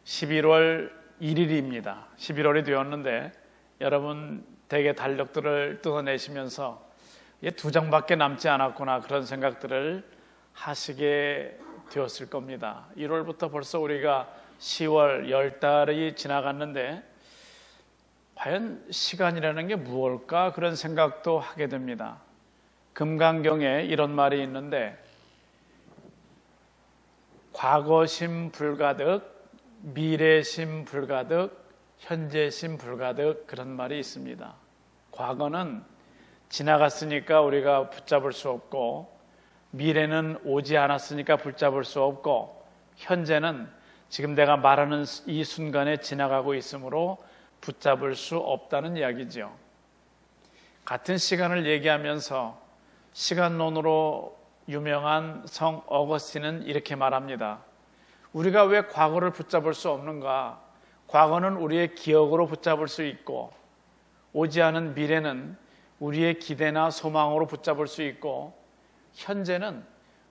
11월 1일입니다. 11월이 되었는데 여러분 대개 달력들을 뜯어내시면서 이게 2장밖에 남지 않았구나 그런 생각들을 하시게 되었을 겁니다. 1월부터 벌써 우리가 10월 10달이 지나갔는데 과연 시간이라는 게 무엇일까 그런 생각도 하게 됩니다. 금강경에 이런 말이 있는데 과거심 불가득, 미래심 불가득, 현재심 불가득 그런 말이 있습니다. 과거는 지나갔으니까 우리가 붙잡을 수 없고, 미래는 오지 않았으니까 붙잡을 수 없고, 현재는 지금 내가 말하는 이 순간에 지나가고 있으므로 붙잡을 수 없다는 이야기죠. 같은 시간을 얘기하면서 시간론으로 유명한 성 어거스틴은 이렇게 말합니다. 우리가 왜 과거를 붙잡을 수 없는가? 과거는 우리의 기억으로 붙잡을 수 있고, 오지 않은 미래는 우리의 기대나 소망으로 붙잡을 수 있고, 현재는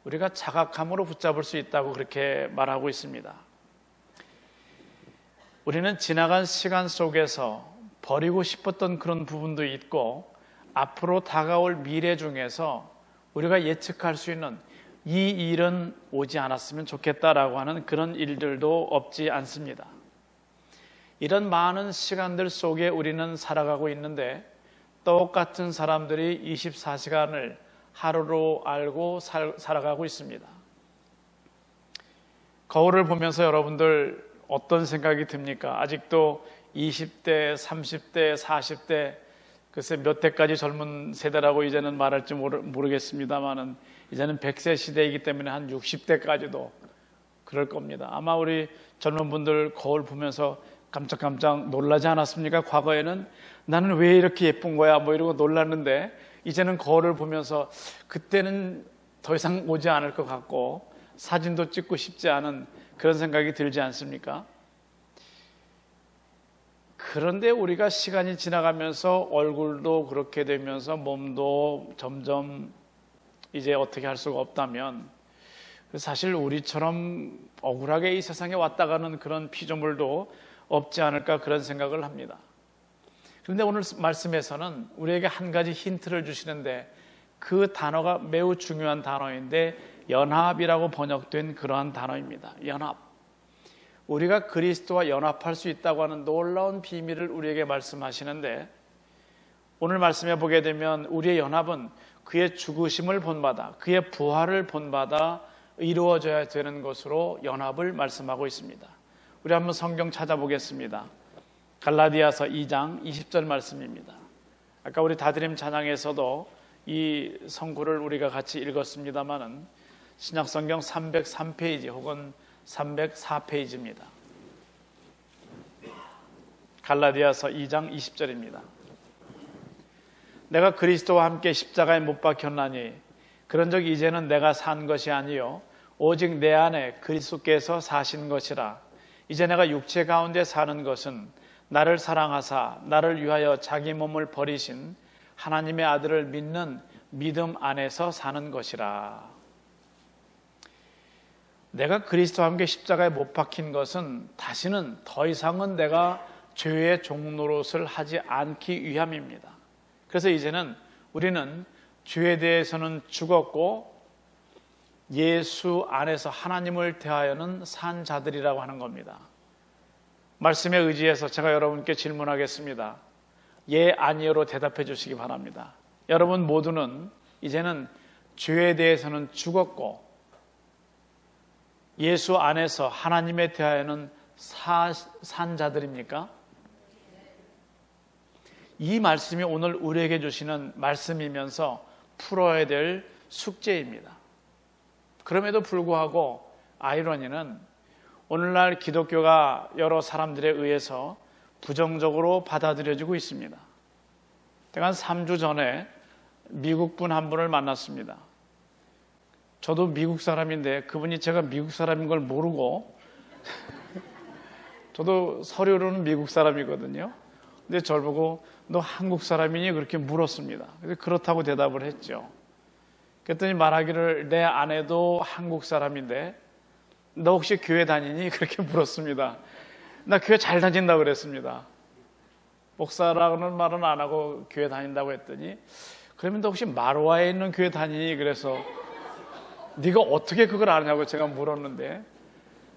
우리가 자각함으로 붙잡을 수 있다고 그렇게 말하고 있습니다. 우리는 지나간 시간 속에서 버리고 싶었던 그런 부분도 있고, 앞으로 다가올 미래 중에서 우리가 예측할 수 있는 이 일은 오지 않았으면 좋겠다라고 하는 그런 일들도 없지 않습니다. 이런 많은 시간들 속에 우리는 살아가고 있는데 똑같은 사람들이 24시간을 하루로 알고 살아가고 있습니다. 거울을 보면서 여러분들 어떤 생각이 듭니까? 아직도 20대, 30대, 40대 글쎄 몇 대까지 젊은 세대라고 이제는 말할지 모르겠습니다만은 이제는 100세 시대이기 때문에 한 60대까지도 그럴 겁니다. 아마 우리 젊은 분들 거울 보면서 깜짝깜짝 놀라지 않았습니까? 과거에는 나는 왜 이렇게 예쁜 거야 뭐 이러고 놀랐는데 이제는 거울을 보면서 그때는 더 이상 오지 않을 것 같고 사진도 찍고 싶지 않은 그런 생각이 들지 않습니까? 그런데 우리가 시간이 지나가면서 얼굴도 그렇게 되면서 몸도 점점 이제 어떻게 할 수가 없다면 사실 우리처럼 억울하게 이 세상에 왔다 가는 그런 피조물도 없지 않을까 그런 생각을 합니다. 그런데 오늘 말씀에서는 우리에게 한 가지 힌트를 주시는데 그 단어가 매우 중요한 단어인데 연합이라고 번역된 그러한 단어입니다. 연합. 우리가 그리스도와 연합할 수 있다고 하는 놀라운 비밀을 우리에게 말씀하시는데 오늘 말씀해 보게 되면 우리의 연합은 그의 죽으심을 본받아 그의 부활을 본받아 이루어져야 되는 것으로 연합을 말씀하고 있습니다. 우리 한번 성경 찾아보겠습니다. 갈라디아서 2장 20절 말씀입니다. 아까 우리 다드림 찬양에서도 이 성구를 우리가 같이 읽었습니다마는 신약성경 303페이지 혹은 304페이지입니다. 갈라디아서 2장 20절입니다. 내가 그리스도와 함께 십자가에 못 박혔나니 그런즉 이제는 내가 산 것이 아니요 오직 내 안에 그리스도께서 사신 것이라. 이제 내가 육체 가운데 사는 것은 나를 사랑하사 나를 위하여 자기 몸을 버리신 하나님의 아들을 믿는 믿음 안에서 사는 것이라. 내가 그리스도와 함께 십자가에 못 박힌 것은 다시는 더 이상은 내가 죄의 종노릇을 하지 않기 위함입니다. 그래서 이제는 우리는 죄에 대해서는 죽었고 예수 안에서 하나님을 대하여는 산 자들이라고 하는 겁니다. 말씀에 의지해서 제가 여러분께 질문하겠습니다. 예, 아니요로 대답해 주시기 바랍니다. 여러분 모두는 이제는 죄에 대해서는 죽었고 예수 안에서 하나님에 대하여는 산 자들입니까? 이 말씀이 오늘 우리에게 주시는 말씀이면서 풀어야 될 숙제입니다. 그럼에도 불구하고 아이러니는 오늘날 기독교가 여러 사람들에 의해서 부정적으로 받아들여지고 있습니다. 제가 한 3주 전에 미국 분 한 분을 만났습니다. 저도 미국 사람인데 그분이 제가 미국 사람인 걸 모르고 저도 서류로는 미국 사람이거든요. 근데 저를 보고 너 한국 사람이니? 그렇게 물었습니다. 그래서 그렇다고 대답을 했죠. 그랬더니 말하기를 내 아내도 한국 사람인데 너 혹시 교회 다니니? 그렇게 물었습니다. 나 교회 잘 다닌다고 그랬습니다. 목사라는 말은 안 하고 교회 다닌다고 했더니, 그러면 너 혹시 마루아에 있는 교회 다니니? 그래서 네가 어떻게 그걸 아냐고 제가 물었는데,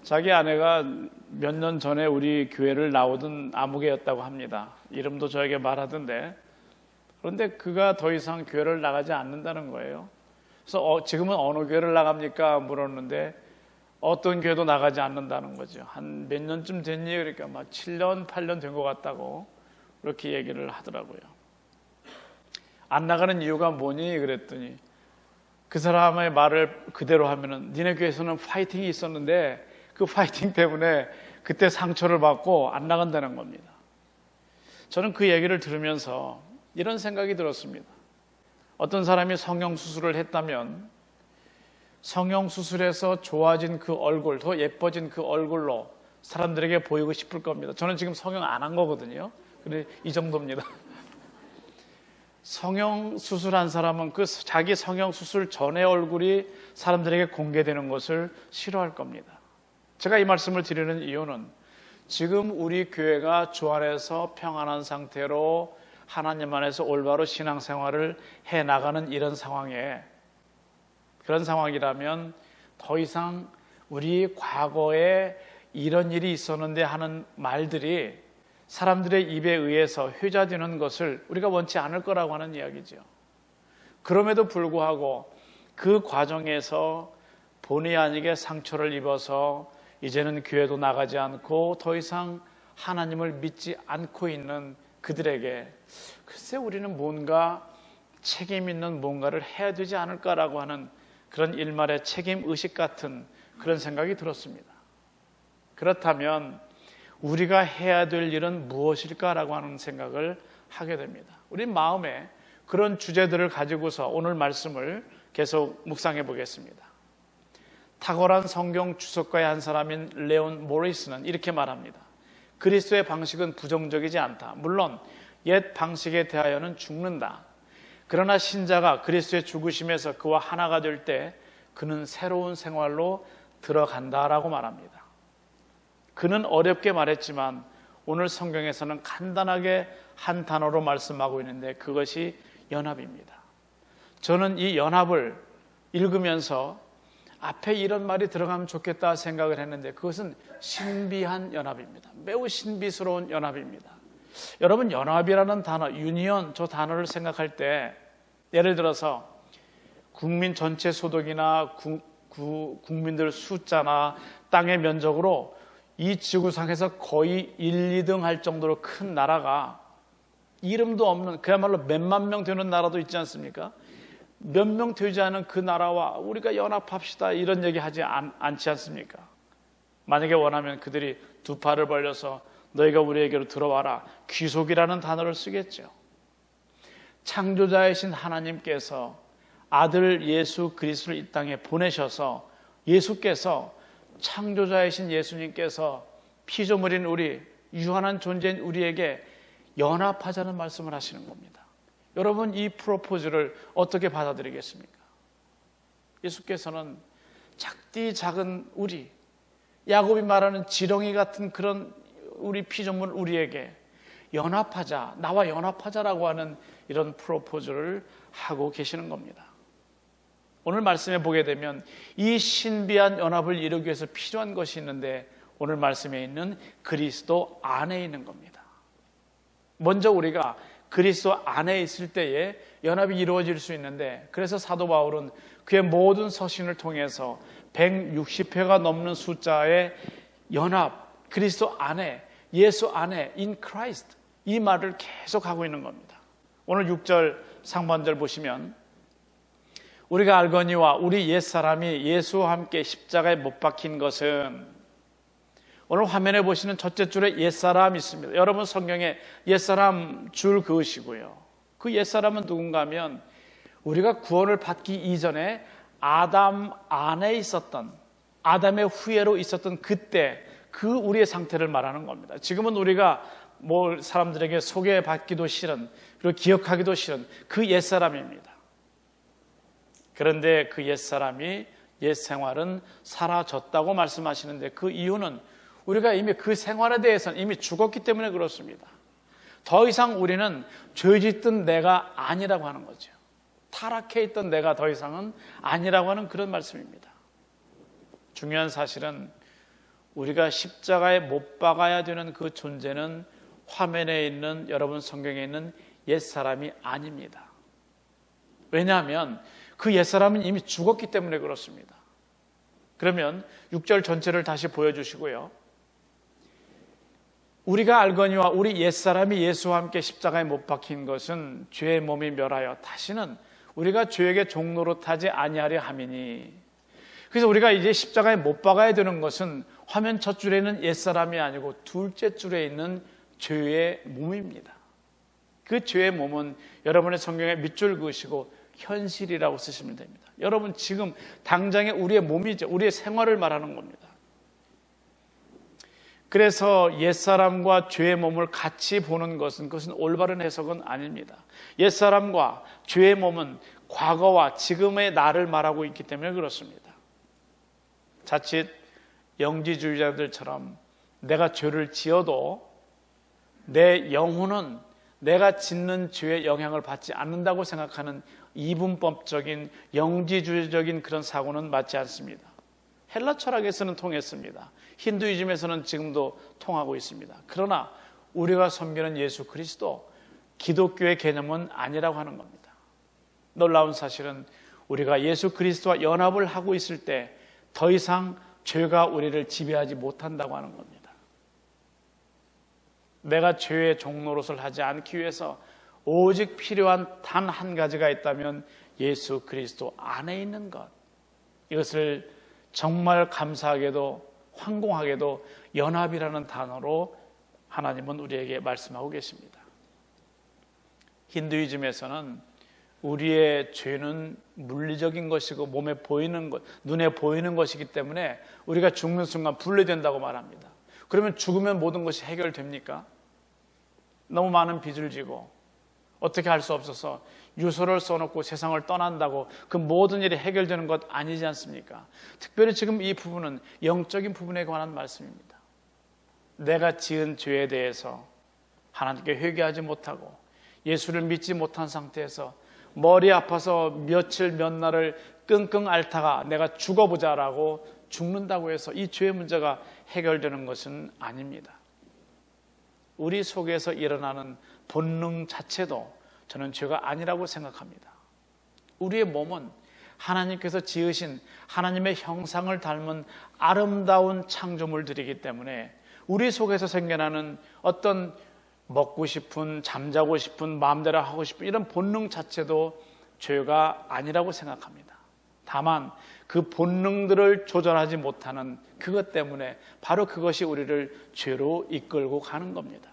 자기 아내가 몇 년 전에 우리 교회를 나오던 아무개였다고 합니다. 이름도 저에게 말하던데, 그런데 그가 더 이상 교회를 나가지 않는다는 거예요. 그래서 지금은 어느 교회를 나갑니까? 물었는데 어떤 교회도 나가지 않는다는 거죠. 한 몇 년쯤 됐니? 그러니까 막 7년, 8년 된 것 같다고 그렇게 얘기를 하더라고요. 안 나가는 이유가 뭐니? 그랬더니 그 사람의 말을 그대로 하면은 니네 교회에서는 파이팅이 있었는데 그 파이팅 때문에 그때 상처를 받고 안 나간다는 겁니다. 저는 그 얘기를 들으면서 이런 생각이 들었습니다. 어떤 사람이 성형수술을 했다면 성형수술에서 좋아진 그 얼굴, 더 예뻐진 그 얼굴로 사람들에게 보이고 싶을 겁니다. 저는 지금 성형 안 한 거거든요. 근데 이 정도입니다. 성형수술한 사람은 그 자기 성형수술 전의 얼굴이 사람들에게 공개되는 것을 싫어할 겁니다. 제가 이 말씀을 드리는 이유는 지금 우리 교회가 주 안에서 평안한 상태로 하나님 안에서 올바로 신앙생활을 해나가는 이런 상황에, 그런 상황이라면 더 이상 우리 과거에 이런 일이 있었는데 하는 말들이 사람들의 입에 의해서 회자되는 것을 우리가 원치 않을 거라고 하는 이야기죠. 그럼에도 불구하고 그 과정에서 본의 아니게 상처를 입어서 이제는 교회도 나가지 않고 더 이상 하나님을 믿지 않고 있는 그들에게 글쎄 우리는 뭔가 책임 있는 뭔가를 해야 되지 않을까라고 하는 그런 일말의 책임의식 같은 그런 생각이 들었습니다. 그렇다면 우리가 해야 될 일은 무엇일까라고 하는 생각을 하게 됩니다. 우리 마음에 그런 주제들을 가지고서 오늘 말씀을 계속 묵상해 보겠습니다. 탁월한 성경 주석가의 한 사람인 레온 모리스는 이렇게 말합니다. 그리스도의 방식은 부정적이지 않다. 물론 옛 방식에 대하여는 죽는다. 그러나 신자가 그리스도의 죽으심에서 그와 하나가 될 때 그는 새로운 생활로 들어간다라고 말합니다. 그는 어렵게 말했지만 오늘 성경에서는 간단하게 한 단어로 말씀하고 있는데 그것이 연합입니다. 저는 이 연합을 읽으면서 앞에 이런 말이 들어가면 좋겠다 생각을 했는데 그것은 신비한 연합입니다. 매우 신비스러운 연합입니다. 여러분 연합이라는 단어, 유니언 저 단어를 생각할 때 예를 들어서 국민 전체 소득이나 국민들 숫자나 땅의 면적으로 이 지구상에서 거의 1, 2등 할 정도로 큰 나라가 이름도 없는 그야말로 몇만 명 되는 나라도 있지 않습니까? 몇 명 되지 않은 그 나라와 우리가 연합합시다 이런 얘기 하지 않지 않습니까? 만약에 원하면 그들이 두 팔을 벌려서 너희가 우리에게로 들어와라 귀속이라는 단어를 쓰겠죠. 창조자이신 하나님께서 아들 예수 그리스도를 이 땅에 보내셔서 예수께서 창조자이신 예수님께서 피조물인 우리 유한한 존재인 우리에게 연합하자는 말씀을 하시는 겁니다. 여러분 이 프로포즈를 어떻게 받아들이겠습니까? 예수께서는 작디 작은 우리 야곱이 말하는 지렁이 같은 그런 우리 피조물 우리에게 연합하자 나와 연합하자라고 하는 이런 프로포즈를 하고 계시는 겁니다. 오늘 말씀에 보게 되면 이 신비한 연합을 이루기 위해서 필요한 것이 있는데 오늘 말씀에 있는 그리스도 안에 있는 겁니다. 먼저 우리가 그리스도 안에 있을 때에 연합이 이루어질 수 있는데 그래서 사도 바울은 그의 모든 서신을 통해서 160회가 넘는 숫자의 연합, 그리스도 안에, 예수 안에, in Christ 이 말을 계속 하고 있는 겁니다. 오늘 6절 상반절 보시면 우리가 알거니와 우리 옛사람이 예수와 함께 십자가에 못 박힌 것은 오늘 화면에 보시는 첫째 줄에 옛사람이 있습니다. 여러분 성경에 옛사람 줄 그으시고요. 그 옛사람은 누군가 하면 우리가 구원을 받기 이전에 아담 안에 있었던 아담의 후예로 있었던 그때 그 우리의 상태를 말하는 겁니다. 지금은 우리가 뭐 사람들에게 소개받기도 싫은 그리고 기억하기도 싫은 그 옛사람입니다. 그런데 그 옛사람이 옛 생활은 사라졌다고 말씀하시는데, 그 이유는 우리가 이미 그 생활에 대해서는 이미 죽었기 때문에 그렇습니다. 더 이상 우리는 죄 짓던 내가 아니라고 하는 거죠. 타락해 있던 내가 더 이상은 아니라고 하는 그런 말씀입니다. 중요한 사실은 우리가 십자가에 못 박아야 되는 그 존재는 화면에 있는, 여러분 성경에 있는 옛사람이 아닙니다. 왜냐하면 그 옛사람은 이미 죽었기 때문에 그렇습니다. 그러면 6절 전체를 다시 보여주시고요. 우리가 알거니와 우리 옛사람이 예수와 함께 십자가에 못 박힌 것은 죄의 몸이 멸하여 다시는 우리가 죄에게 종로로 타지 아니하려 함이니. 그래서 우리가 이제 십자가에 못 박아야 되는 것은 화면 첫 줄에 있는 옛사람이 아니고 둘째 줄에 있는 죄의 몸입니다. 그 죄의 몸은 여러분의 성경에 밑줄 그으시고 현실이라고 쓰시면 됩니다. 여러분 지금 당장의 우리의 몸이죠. 우리의 생활을 말하는 겁니다. 그래서 옛사람과 죄의 몸을 같이 보는 것은, 그것은 올바른 해석은 아닙니다. 옛사람과 죄의 몸은 과거와 지금의 나를 말하고 있기 때문에 그렇습니다. 자칫 영지주의자들처럼 내가 죄를 지어도 내 영혼은 내가 짓는 죄의 영향을 받지 않는다고 생각하는 이분법적인 영지주의적인 그런 사고는 맞지 않습니다. 헬라 철학에서는 통했습니다. 힌두이즘에서는 지금도 통하고 있습니다. 그러나 우리가 섬기는 예수 그리스도, 기독교의 개념은 아니라고 하는 겁니다. 놀라운 사실은 우리가 예수 그리스도와 연합을 하고 있을 때 더 이상 죄가 우리를 지배하지 못한다고 하는 겁니다. 내가 죄의 종노릇을 하지 않기 위해서 오직 필요한 단 한 가지가 있다면 예수 그리스도 안에 있는 것, 이것을 정말 감사하게도 황공하게도 연합이라는 단어로 하나님은 우리에게 말씀하고 계십니다. 힌두이즘에서는 우리의 죄는 물리적인 것이고 몸에 보이는 것, 눈에 보이는 것이기 때문에 우리가 죽는 순간 분리된다고 말합니다. 그러면 죽으면 모든 것이 해결됩니까? 너무 많은 빚을 지고 어떻게 할 수 없어서 유서를 써놓고 세상을 떠난다고 그 모든 일이 해결되는 것 아니지 않습니까? 특별히 지금 이 부분은 영적인 부분에 관한 말씀입니다. 내가 지은 죄에 대해서 하나님께 회개하지 못하고 예수를 믿지 못한 상태에서 머리 아파서 며칠 몇 날을 끙끙 앓다가 내가 죽어보자라고 죽는다고 해서 이 죄의 문제가 해결되는 것은 아닙니다. 우리 속에서 일어나는 본능 자체도 저는 죄가 아니라고 생각합니다. 우리의 몸은 하나님께서 지으신 하나님의 형상을 닮은 아름다운 창조물들이기 때문에 우리 속에서 생겨나는 어떤 먹고 싶은, 잠자고 싶은, 마음대로 하고 싶은 이런 본능 자체도 죄가 아니라고 생각합니다. 다만 그 본능들을 조절하지 못하는 그것 때문에 바로 그것이 우리를 죄로 이끌고 가는 겁니다.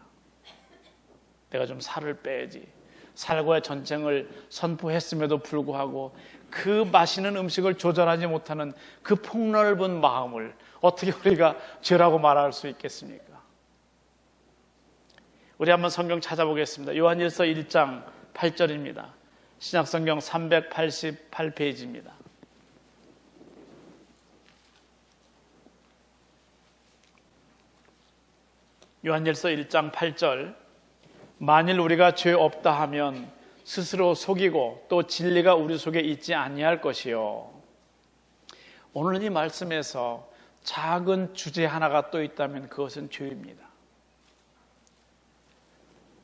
내가 좀 살을 빼야지, 살과의 전쟁을 선포했음에도 불구하고 그 맛있는 음식을 조절하지 못하는 그 폭넓은 마음을 어떻게 우리가 죄라고 말할 수 있겠습니까? 우리 한번 성경 찾아보겠습니다. 요한일서 1장 8절입니다. 신약성경 388페이지입니다. 요한일서 1장 8절, 만일 우리가 죄 없다 하면 스스로 속이고 또 진리가 우리 속에 있지 아니할 것이요. 오늘 이 말씀에서 작은 주제 하나가 또 있다면 그것은 죄입니다.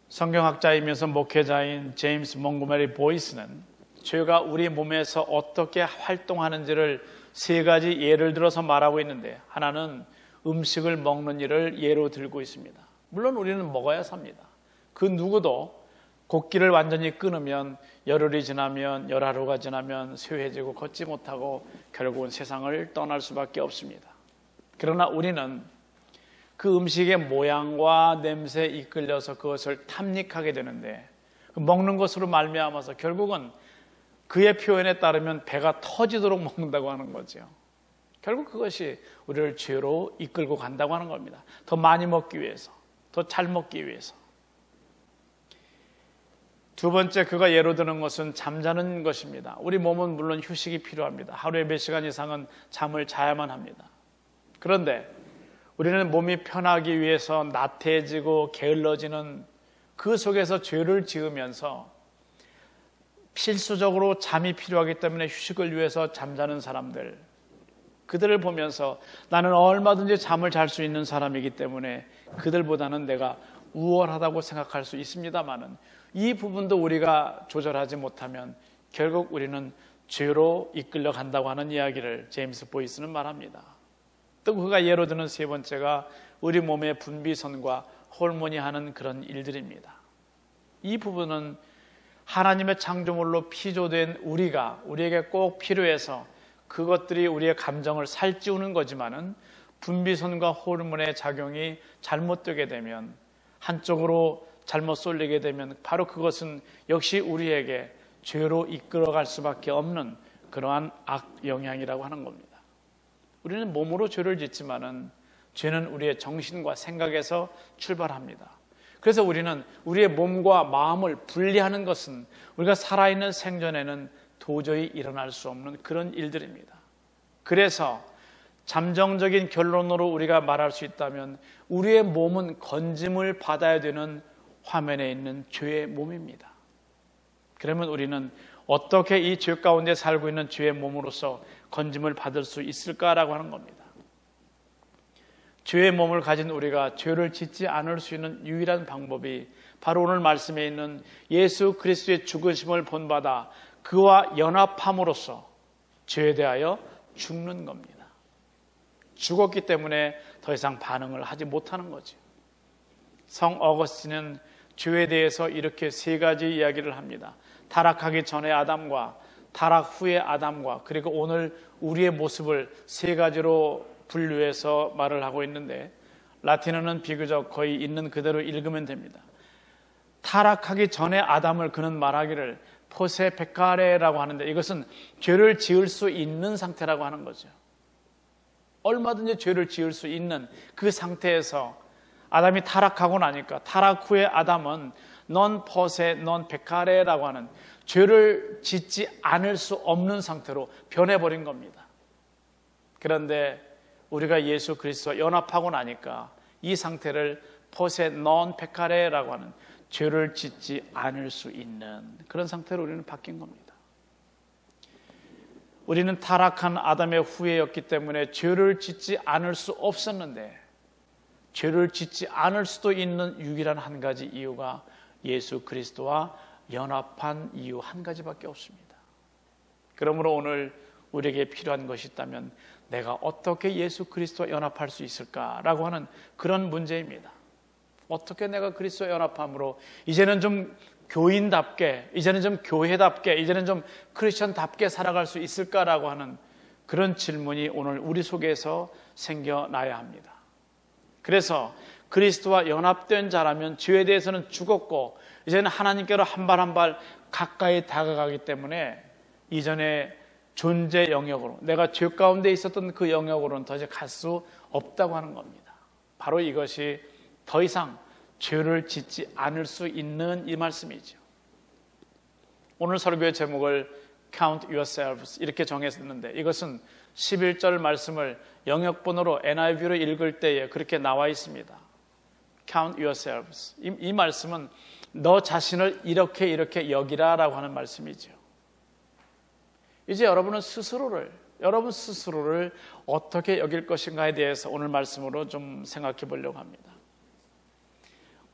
성경학자이면서 목회자인 제임스 몽고메리 보이스는 죄가 우리 몸에서 어떻게 활동하는지를 세 가지 예를 들어서 말하고 있는데, 하나는 음식을 먹는 일을 예로 들고 있습니다. 물론 우리는 먹어야 삽니다. 그 누구도 곡기를 완전히 끊으면 열흘이 지나면, 열하루가 지나면 쇠해지고 걷지 못하고 결국은 세상을 떠날 수밖에 없습니다. 그러나 우리는 그 음식의 모양과 냄새에 이끌려서 그것을 탐닉하게 되는데, 먹는 것으로 말미암아서 결국은 그의 표현에 따르면 배가 터지도록 먹는다고 하는 거죠. 결국 그것이 우리를 죄로 이끌고 간다고 하는 겁니다. 더 많이 먹기 위해서, 더 잘 먹기 위해서. 두 번째, 그가 예로 드는 것은 잠자는 것입니다. 우리 몸은 물론 휴식이 필요합니다. 하루에 몇 시간 이상은 잠을 자야만 합니다. 그런데 우리는 몸이 편하기 위해서 나태해지고 게을러지는 그 속에서 죄를 지으면서 필수적으로 잠이 필요하기 때문에 휴식을 위해서 잠자는 사람들, 그들을 보면서 나는 얼마든지 잠을 잘 수 있는 사람이기 때문에 그들보다는 내가 우월하다고 생각할 수 있습니다만은, 이 부분도 우리가 조절하지 못하면 결국 우리는 죄로 이끌려 간다고 하는 이야기를 제임스 보이스는 말합니다. 또 그가 예로 드는 세 번째가 우리 몸의 분비선과 호르몬이 하는 그런 일들입니다. 이 부분은 하나님의 창조물로 피조된 우리에게 꼭 필요해서 그것들이 우리의 감정을 살찌우는 거지만은, 분비선과 호르몬의 작용이 잘못되게 되면, 한쪽으로 잘못 쏠리게 되면 바로 그것은 역시 우리에게 죄로 이끌어갈 수밖에 없는 그러한 악영향이라고 하는 겁니다. 우리는 몸으로 죄를 짓지만은 죄는 우리의 정신과 생각에서 출발합니다. 그래서 우리는 우리의 몸과 마음을 분리하는 것은 우리가 살아있는 생전에는 도저히 일어날 수 없는 그런 일들입니다. 그래서 잠정적인 결론으로 우리가 말할 수 있다면 우리의 몸은 건짐을 받아야 되는 화면에 있는 죄의 몸입니다. 그러면 우리는 어떻게 이 죄 가운데 살고 있는 죄의 몸으로서 건짐을 받을 수 있을까라고 하는 겁니다. 죄의 몸을 가진 우리가 죄를 짓지 않을 수 있는 유일한 방법이 바로 오늘 말씀에 있는 예수 그리스도의 죽으심을 본받아 그와 연합함으로써 죄에 대하여 죽는 겁니다. 죽었기 때문에 더 이상 반응을 하지 못하는 거죠. 성 어거스틴은 죄에 대해서 이렇게 세 가지 이야기를 합니다. 타락하기 전의 아담과 타락 후의 아담과 그리고 오늘 우리의 모습을 세 가지로 분류해서 말을 하고 있는데, 라틴어는 비교적 거의 있는 그대로 읽으면 됩니다. 타락하기 전의 아담을 그는 말하기를 포세 페카레라고 하는데, 이것은 죄를 지을 수 있는 상태라고 하는 거죠. 얼마든지 죄를 지을 수 있는 그 상태에서 아담이 타락하고 나니까 타락 후의 아담은 넌 포세 넌 페카레라고 하는 죄를 짓지 않을 수 없는 상태로 변해버린 겁니다. 그런데 우리가 예수 그리스도와 연합하고 나니까 이 상태를 포세 넌 페카레라고 하는 죄를 짓지 않을 수 있는 그런 상태로 우리는 바뀐 겁니다. 우리는 타락한 아담의 후예였기 때문에 죄를 짓지 않을 수 없었는데, 죄를 짓지 않을 수도 있는 유일한 한 가지 이유가 예수 그리스도와 연합한 이유 한 가지밖에 없습니다. 그러므로 오늘 우리에게 필요한 것이 있다면 내가 어떻게 예수 그리스도와 연합할 수 있을까라고 하는 그런 문제입니다. 어떻게 내가 그리스도와 연합함으로 이제는 좀 교인답게, 이제는 좀 교회답게, 이제는 좀 크리스천답게 살아갈 수 있을까라고 하는 그런 질문이 오늘 우리 속에서 생겨나야 합니다. 그래서 그리스도와 연합된 자라면 죄에 대해서는 죽었고 이제는 하나님께로 한 발 한 발 가까이 다가가기 때문에 이전에 존재 영역으로, 내가 죄 가운데 있었던 그 영역으로는 더 이제 갈 수 없다고 하는 겁니다. 바로 이것이 더 이상 죄를 짓지 않을 수 있는 이 말씀이죠. 오늘 설교의 제목을 Count Yourselves 이렇게 정했는데, 이것은 11절 말씀을 영역번호로 NIV로 읽을 때에 그렇게 나와 있습니다. Count Yourselves. 이 말씀은 너 자신을 이렇게 여기라라고 하는 말씀이죠. 이제 여러분 스스로를 어떻게 여길 것인가에 대해서 오늘 말씀으로 좀 생각해 보려고 합니다.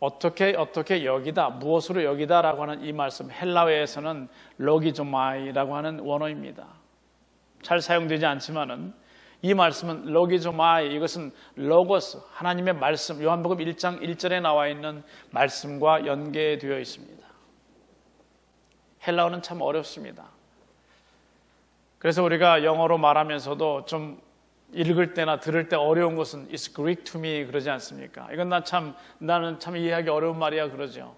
어떻게 여기다, 무엇으로 여기다라고 하는 이 말씀, 헬라어에서는 로기조마이라고 하는 원어입니다. 잘 사용되지 않지만은 이 말씀은 로기조마이, 이것은 로고스, 하나님의 말씀, 요한복음 1장 1절에 나와 있는 말씀과 연계되어 있습니다. 헬라어는 참 어렵습니다. 그래서 우리가 영어로 말하면서도 좀 읽을 때나 들을 때 어려운 것은 It's Greek to me 그러지 않습니까? 이건 나는 참 이해하기 어려운 말이야 그러죠.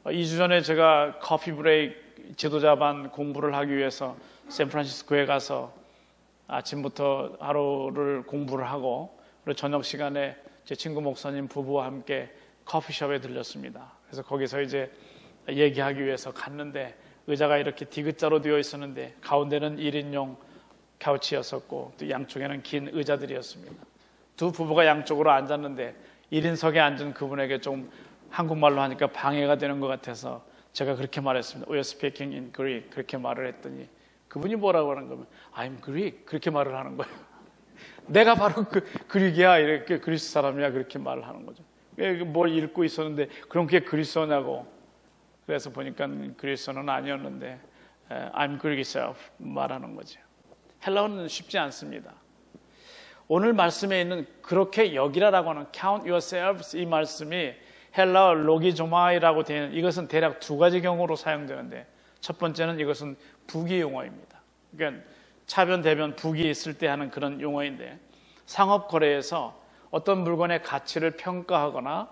2주 전에 제가 커피 브레이크 지도자반 공부를 하기 위해서 샌프란시스코에 가서 아침부터 하루를 공부를 하고, 그리고 저녁 시간에 제 친구 목사님 부부와 함께 커피숍에 들렸습니다. 그래서 거기서 이제 얘기하기 위해서 갔는데 의자가 이렇게 디귿자로 되어 있었는데 가운데는 1인용 카우치였었고 또 양쪽에는 긴 의자들이었습니다. 두 부부가 양쪽으로 앉았는데 1인석에 앉은 그분에게 좀 한국말로 하니까 방해가 되는 것 같아서 제가 그렇게 말했습니다. We are speaking in Greek. 그렇게 말을 했더니 그분이 뭐라고 하는 거면 I'm Greek. 그렇게 말을 하는 거예요. 내가 바로 그릭이야. 이렇게 그리스 사람이야. 그렇게 말을 하는 거죠. 뭘 읽고 있었는데 그럼 그게 그리스어냐고. 그래서 보니까 그리스어는 아니었는데 I'm Greek self 말하는 거죠. 헬라어는 쉽지 않습니다. 오늘 말씀에 있는 그렇게 여기라라고 하는 count yourselves 이 말씀이 헬라어 로기조마이라고 되어 있는 이것은 대략 두 가지 경우로 사용되는데 첫 번째는 이것은 부기 용어입니다. 그러니까 차변 대변 부기 있을 때 하는 그런 용어인데 상업 거래에서 어떤 물건의 가치를 평가하거나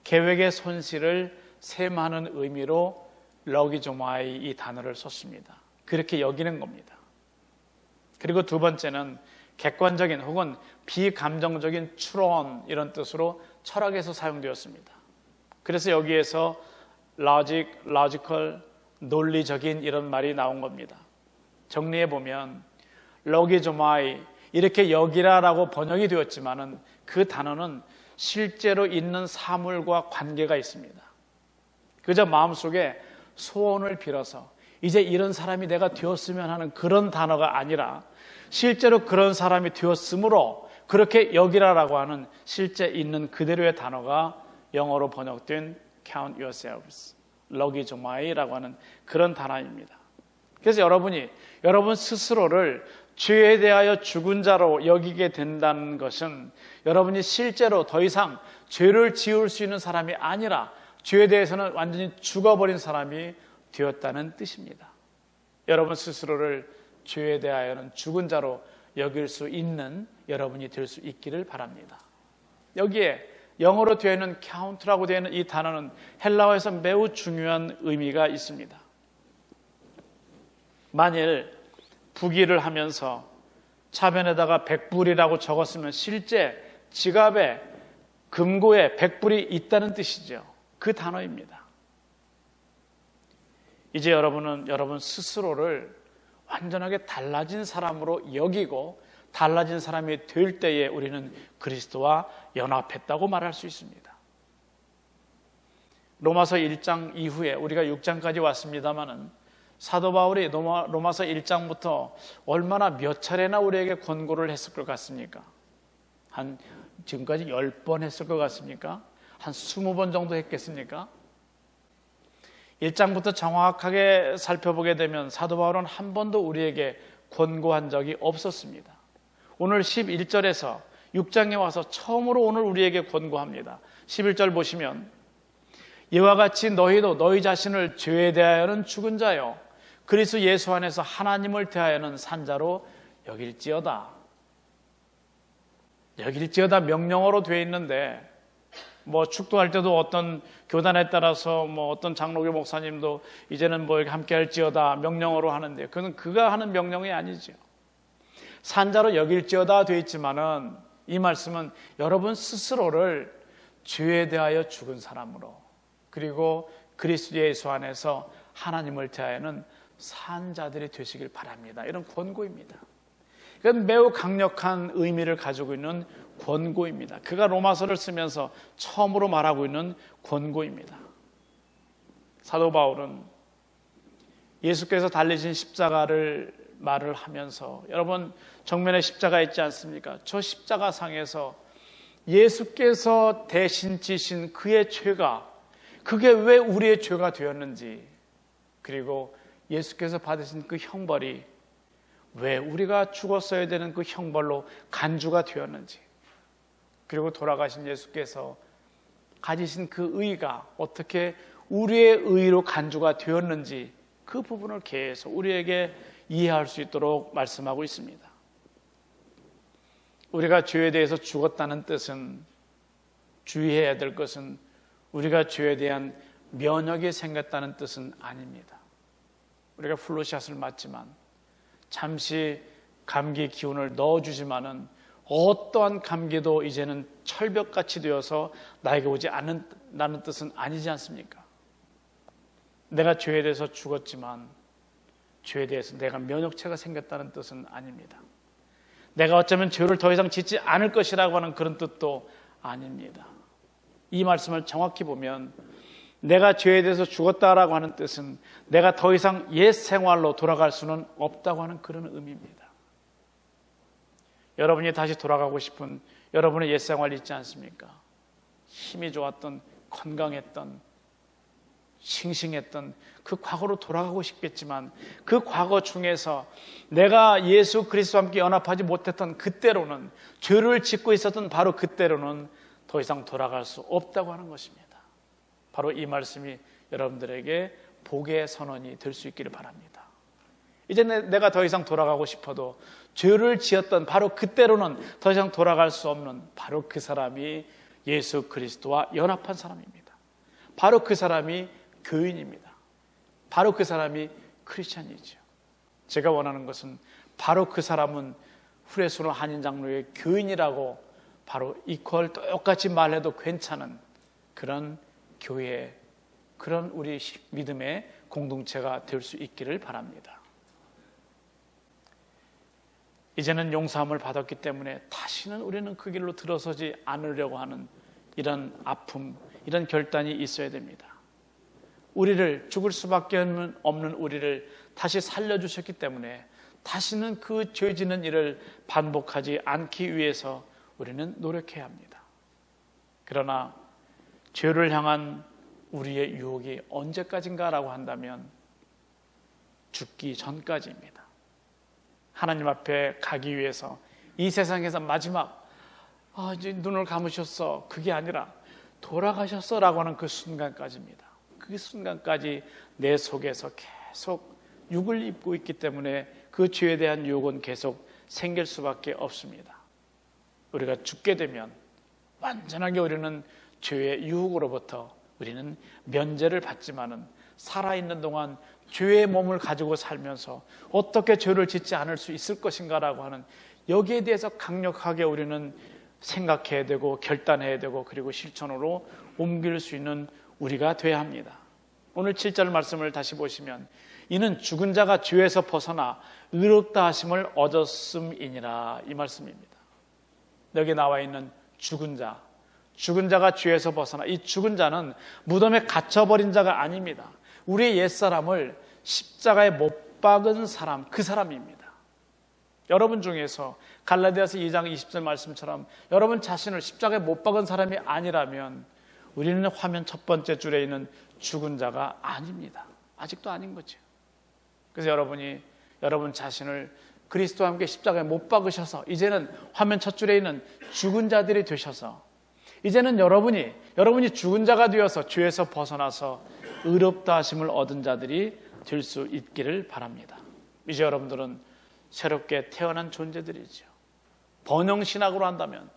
계획의 손실을 셈하는 의미로 로기조마이 이 단어를 썼습니다. 그렇게 여기는 겁니다. 그리고 두 번째는 객관적인 혹은 비감정적인 추론 이런 뜻으로 철학에서 사용되었습니다. 그래서 여기에서 logical, 논리적인 이런 말이 나온 겁니다. 정리해 보면 로기조마이 이렇게 여기라라고 번역이 되었지만은 그 단어는 실제로 있는 사물과 관계가 있습니다. 그저 마음속에 소원을 빌어서 이제 이런 사람이 내가 되었으면 하는 그런 단어가 아니라 실제로 그런 사람이 되었으므로 그렇게 여기라라고 하는 실제 있는 그대로의 단어가 영어로 번역된 count yourselves, 로기조마이라고 하는 그런 단어입니다. 그래서 여러분이 여러분 스스로를 죄에 대하여 죽은 자로 여기게 된다는 것은 여러분이 실제로 더 이상 죄를 지을 수 있는 사람이 아니라 죄에 대해서는 완전히 죽어버린 사람이 되었다는 뜻입니다. 여러분 스스로를 죄에 대하여는 죽은 자로 여길 수 있는 여러분이 될 수 있기를 바랍니다. 여기에 영어로 되어 있는 count라고 되어 있는 이 단어는 헬라어에서 매우 중요한 의미가 있습니다. 만일 부기를 하면서 차변에다가 100불이라고 적었으면 실제 지갑에 금고에 100불이 있다는 뜻이죠. 그 단어입니다. 이제 여러분은 여러분 스스로를 완전하게 달라진 사람으로 여기고 달라진 사람이 될 때에 우리는 그리스도와 연합했다고 말할 수 있습니다. 로마서 1장 이후에 우리가 6장까지 왔습니다마는 사도 바울이 로마서 1장부터 얼마나 몇 차례나 우리에게 권고를 했을 것 같습니까? 한 지금까지 10번 했을 것 같습니까? 한 20번 정도 했겠습니까? 1장부터 정확하게 살펴보게 되면 사도 바울은 한 번도 우리에게 권고한 적이 없었습니다. 오늘 11절에서 6장에 와서 처음으로 오늘 우리에게 권고합니다. 11절 보시면 이와 같이 너희도 너희 자신을 죄에 대하여는 죽은 자요 그리스도 예수 안에서 하나님을 대하여는 산 자로 여길지어다. 여길지어다 명령어로 되어 있는데 축도할 때도 어떤 교단에 따라서 어떤 장로교 목사님도 이제는 함께 할지어다 명령어로 하는데 그건 그가 하는 명령이 아니죠. 산자로 여길지어다 되어 있지만은 이 말씀은 여러분 스스로를 죄에 대하여 죽은 사람으로 그리고 그리스도 예수 안에서 하나님을 대하여는 산 자들이 되시길 바랍니다. 이런 권고입니다. 이건 매우 강력한 의미를 가지고 있는 권고입니다. 그가 로마서를 쓰면서 처음으로 말하고 있는 권고입니다. 사도 바울은 예수께서 달리신 십자가를 말을 하면서 여러분 정면에 십자가 있지 않습니까? 저 십자가 상에서 예수께서 대신 지신 그의 죄가 그게 왜 우리의 죄가 되었는지 그리고 예수께서 받으신 그 형벌이 왜 우리가 죽었어야 되는 그 형벌로 간주가 되었는지 그리고 돌아가신 예수께서 가지신 그 의가 어떻게 우리의 의로 간주가 되었는지 그 부분을 계속 우리에게 이해할 수 있도록 말씀하고 있습니다. 우리가 죄에 대해서 죽었다는 뜻은 주의해야 될 것은 우리가 죄에 대한 면역이 생겼다는 뜻은 아닙니다. 우리가 플루샷을 맞지만 잠시 감기 기운을 넣어주지만은 어떠한 감기도 이제는 철벽같이 되어서 나에게 오지 않는다는 뜻은 아니지 않습니까? 내가 죄에 대해서 죽었지만 죄에 대해서 내가 면역체가 생겼다는 뜻은 아닙니다. 내가 어쩌면 죄를 더 이상 짓지 않을 것이라고 하는 그런 뜻도 아닙니다. 이 말씀을 정확히 보면 내가 죄에 대해서 죽었다라고 하는 뜻은 내가 더 이상 옛 생활로 돌아갈 수는 없다고 하는 그런 의미입니다. 여러분이 다시 돌아가고 싶은 여러분의 옛 생활이 있지 않습니까? 힘이 좋았던, 건강했던, 싱싱했던 그 과거로 돌아가고 싶겠지만 그 과거 중에서 내가 예수 그리스도와 함께 연합하지 못했던 그때로는, 죄를 짓고 있었던 바로 그때로는 더 이상 돌아갈 수 없다고 하는 것입니다. 바로 이 말씀이 여러분들에게 복의 선언이 될 수 있기를 바랍니다. 이제 내가 더 이상 돌아가고 싶어도 죄를 지었던 바로 그때로는 더 이상 돌아갈 수 없는 바로 그 사람이 예수 그리스도와 연합한 사람입니다. 바로 그 사람이 교인입니다. 바로 그 사람이 크리스찬이죠. 제가 원하는 것은 바로 그 사람은 후레스노 한인 장로의 교인이라고 바로 이퀄 똑같이 말해도 괜찮은 그런 교회, 그런 우리 믿음의 공동체가 될 수 있기를 바랍니다. 이제는 용서함을 받았기 때문에 다시는 우리는 그 길로 들어서지 않으려고 하는 이런 아픔, 이런 결단이 있어야 됩니다. 우리를, 죽을 수밖에 없는 우리를 다시 살려주셨기 때문에 다시는 그 죄 짓는 일을 반복하지 않기 위해서 우리는 노력해야 합니다. 그러나 죄를 향한 우리의 유혹이 언제까지인가라고 한다면 죽기 전까지입니다. 하나님 앞에 가기 위해서 이 세상에서 마지막 이제 눈을 감으셨어, 그게 아니라 돌아가셨어 라고 하는 그 순간까지입니다. 그 순간까지 내 속에서 계속 육을 입고 있기 때문에 그 죄에 대한 유혹은 계속 생길 수밖에 없습니다. 우리가 죽게 되면 완전하게 우리는 죄의 유혹으로부터 우리는 면제를 받지만은 살아있는 동안 죄의 몸을 가지고 살면서 어떻게 죄를 짓지 않을 수 있을 것인가라고 하는 여기에 대해서 강력하게 우리는 생각해야 되고 결단해야 되고 그리고 실천으로 옮길 수 있는 우리가 돼야 합니다. 오늘 7절 말씀을 다시 보시면 이는 죽은 자가 죄에서 벗어나 의롭다 하심을 얻었음이니라, 이 말씀입니다. 여기 나와 있는 죽은 자, 죽은 자가 죄에서 벗어나, 이 죽은 자는 무덤에 갇혀버린 자가 아닙니다. 우리의 옛사람을 십자가에 못 박은 사람, 그 사람입니다. 여러분 중에서 갈라디아서 2장 20절 말씀처럼 여러분 자신을 십자가에 못 박은 사람이 아니라면 우리는 화면 첫 번째 줄에 있는 죽은 자가 아닙니다. 아직도 아닌 거죠. 그래서 여러분이 여러분 자신을 그리스도와 함께 십자가에 못 박으셔서 이제는 화면 첫 줄에 있는 죽은 자들이 되셔서 이제는 여러분이 죽은 자가 되어서 죄에서 벗어나서 의롭다 하심을 얻은 자들이 될 수 있기를 바랍니다. 이제 여러분들은 새롭게 태어난 존재들이죠. 번영신학으로 한다면,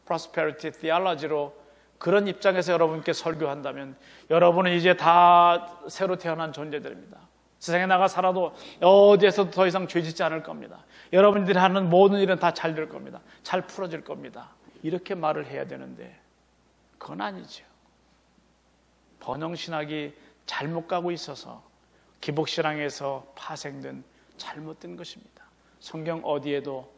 prosperity theology로 그런 입장에서 여러분께 설교한다면 여러분은 이제 다 새로 태어난 존재들입니다. 세상에 나가 살아도 어디에서도 더 이상 죄짓지 않을 겁니다. 여러분들이 하는 모든 일은 다 잘 될 겁니다. 잘 풀어질 겁니다. 이렇게 말을 해야 되는데 그건 아니죠. 번영신학이 잘못 가고 있어서 기복신앙에서 파생된 잘못된 것입니다. 성경 어디에도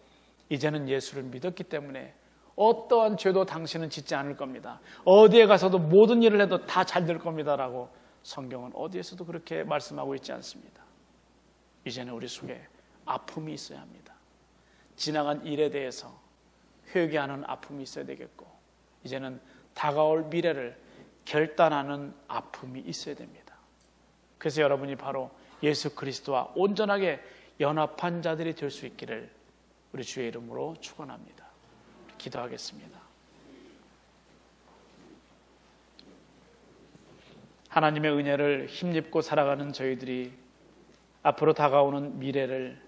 이제는 예수를 믿었기 때문에 어떠한 죄도 당신은 짓지 않을 겁니다. 어디에 가서도 모든 일을 해도 다 잘 될 겁니다라고 성경은 어디에서도 그렇게 말씀하고 있지 않습니다. 이제는 우리 속에 아픔이 있어야 합니다. 지나간 일에 대해서 회개하는 아픔이 있어야 되겠고 이제는 다가올 미래를 결단하는 아픔이 있어야 됩니다. 그래서 여러분이 바로 예수 그리스도와 온전하게 연합한 자들이 될 수 있기를 우리 주의 이름으로 축원합니다. 기도하겠습니다. 하나님의 은혜를 힘입고 살아가는 저희들이 앞으로 다가오는 미래를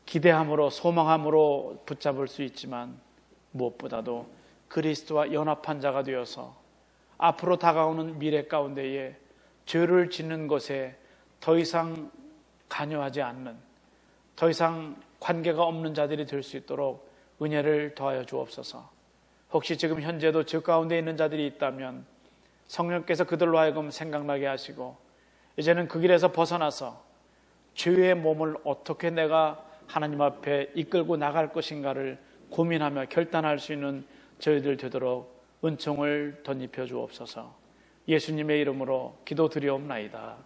기대함으로 소망함으로 붙잡을 수 있지만 무엇보다도 그리스도와 연합한 자가 되어서 앞으로 다가오는 미래 가운데에 죄를 짓는 것에 더 이상 관여하지 않는, 더 이상 관계가 없는 자들이 될 수 있도록 은혜를 더하여 주옵소서. 혹시 지금 현재도 죄 가운데 있는 자들이 있다면 성령께서 그들로 하여금 생각나게 하시고 이제는 그 길에서 벗어나서 죄의 몸을 어떻게 내가 하나님 앞에 이끌고 나갈 것인가를 고민하며 결단할 수 있는 저희들 되도록 은총을 덧입혀 주옵소서. 예수님의 이름으로 기도드리옵나이다.